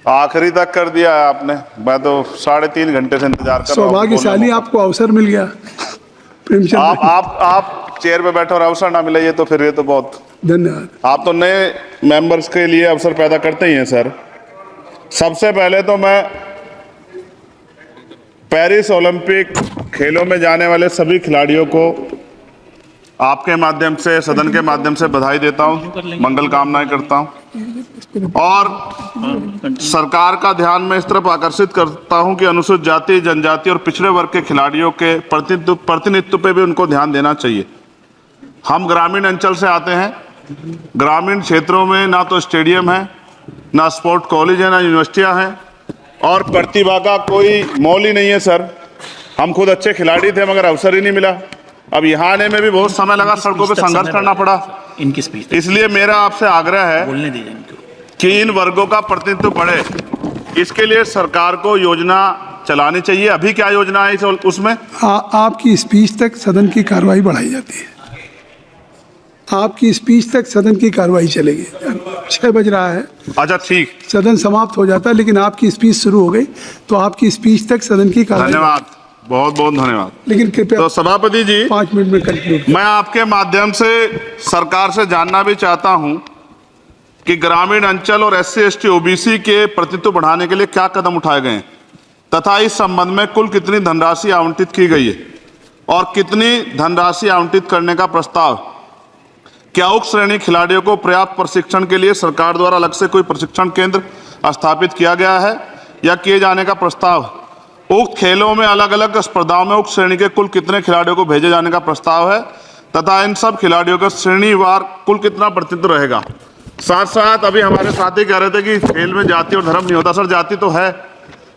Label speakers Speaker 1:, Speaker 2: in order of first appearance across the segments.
Speaker 1: आखिरी तक कर दिया है आपने। मैं तो 3.5 घंटे से इंतजार कर रहा हूँ।
Speaker 2: सौभाग्यशाली आपको अवसर मिल गया प्रेमचंद।
Speaker 1: आप चेयर पे बैठे और अवसर ना मिले, ये तो फिर ये तो बहुत।
Speaker 2: धन्यवाद।
Speaker 1: आप तो नए मेंबर्स के लिए अवसर पैदा करते ही हैं सर। सबसे पहले तो मैं पेरिस ओलंपिक खेलों में जाने वाले सभी खिलाड़ियों को आपके माध्यम से, सदन के माध्यम से बधाई देता हूं, मंगल कामनाएं करता हूं और सरकार का ध्यान मैं इस तरफ आकर्षित करता हूं कि अनुसूचित जाति, जनजाति और पिछड़े वर्ग के खिलाड़ियों के प्रतिनिधित्व पे भी उनको ध्यान देना चाहिए। हम ग्रामीण अंचल से आते हैं। ग्रामीण क्षेत्रों में ना तो स्टेडियम है, ना स्पोर्ट कॉलेज है, ना यूनिवर्सिटियां हैं और प्रतिभा का कोई मोल ही नहीं है सर। हम खुद अच्छे खिलाड़ी थे मगर अवसर ही नहीं मिला। अब यहाँ आने में भी बहुत समय लगा, सड़कों पे संघर्ष करना पड़ा। इसलिए मेरा आपसे आग्रह है कि इन वर्गों का प्रतिनिधित्व बढ़े। इसके लिए सरकार को योजना चलानी चाहिए। अभी क्या योजना है उसमें?
Speaker 2: आपकी स्पीच तक सदन की कार्रवाई बढ़ाई जाती है। आपकी स्पीच तक सदन की कार्रवाई चलेगी। 6 बज रहा है।
Speaker 1: अच्छा ठीक,
Speaker 2: सदन समाप्त हो जाता है, लेकिन आपकी स्पीच शुरू हो गई तो आपकी स्पीच तक सदन की कार्रवाई।
Speaker 1: धन्यवाद, बहुत बहुत धन्यवाद।
Speaker 2: लेकिन कृपया
Speaker 1: तो सभापति जी
Speaker 2: 5 मिनट में कंक्लूड।
Speaker 1: मैं आपके माध्यम से सरकार से जानना भी चाहता हूं कि ग्रामीण अंचल और SC ST OBC के प्रतिनिधित्व बढ़ाने के लिए क्या कदम उठाए गए हैं तथा इस संबंध में कुल कितनी धनराशि आवंटित की गई है और कितनी धनराशि आवंटित करने का प्रस्ताव। क्या उक्त श्रेणी खिलाड़ियों को पर्याप्त प्रशिक्षण के लिए सरकार द्वारा अलग से कोई प्रशिक्षण केंद्र स्थापित किया गया है या किए जाने का प्रस्ताव। उक्त खेलों में अलग अलग स्पर्धाओं में उक्त श्रेणी के कुल कितने खिलाड़ियों को भेजे जाने का प्रस्ताव है तथा इन सब खिलाड़ियों का श्रेणीवार कुल कितना प्रतिनिधित्व रहेगा। साथ साथ अभी हमारे साथी कह रहे थे कि खेल में जाति और धर्म नहीं होता। सर जाति तो है।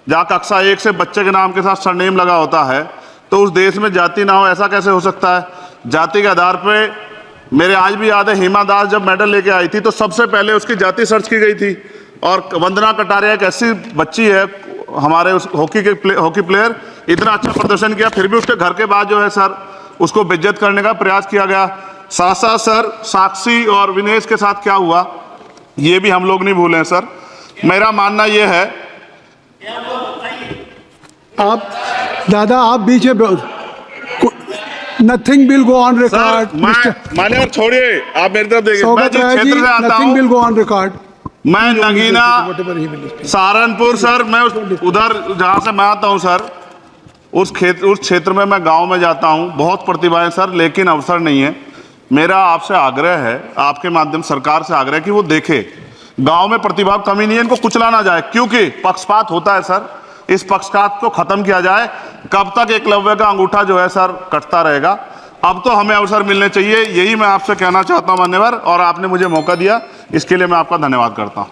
Speaker 1: जहाँ कक्षा 1 से बच्चे के नाम के साथ सरनेम लगा होता है तो उस देश में जाति ना हो, ऐसा कैसे हो सकता है? जाति के आधार पर मेरे आज भी याद है, हिमा दास जब मेडल लेके आई थी तो सबसे पहले उसकी जाति सर्च की गई थी। और वंदना कटारिया एक ऐसी बच्ची है हमारे उस हॉकी प्लेयर, इतना अच्छा प्रदर्शन किया, फिर भी उसके घर के बाद जो है सर उसको बेइज्जत करने का प्रयास किया गया। साथ साथ सर साक्षी और विनेश के साथ क्या हुआ ये भी हम लोग नहीं भूले सर। मेरा मानना ये है।
Speaker 2: आप दादा आप बीच में nothing will go on record.
Speaker 1: माने और छोड़िए, आप मेरी तरफ देखिए। मैं जिस क्षेत्र से आता
Speaker 2: nothing will go on record.
Speaker 1: मैं नगीना सहारनपुर सर, मैं उधर जहाँ से मैं आता हूँ सर, उस क्षेत्र में मैं गांव में जाता हूँ। बहुत प्रतिभाएं सर, लेकिन अवसर नहीं है। मेरा आपसे आग्रह है, आपके माध्यम सरकार से आग्रह कि वो देखे गांव में प्रतिभा कमी नहीं है, इनको कुचला ना जाए क्योंकि पक्षपात होता है सर। इस पक्षपात को खत्म किया जाए। कब तक एकलव्य का अंगूठा जो है सर कटता रहेगा? अब तो हमें अवसर मिलने चाहिए। यही मैं आपसे कहना चाहता हूं मान्यवर, और आपने मुझे मौका दिया इसके लिए मैं आपका धन्यवाद करता हूं।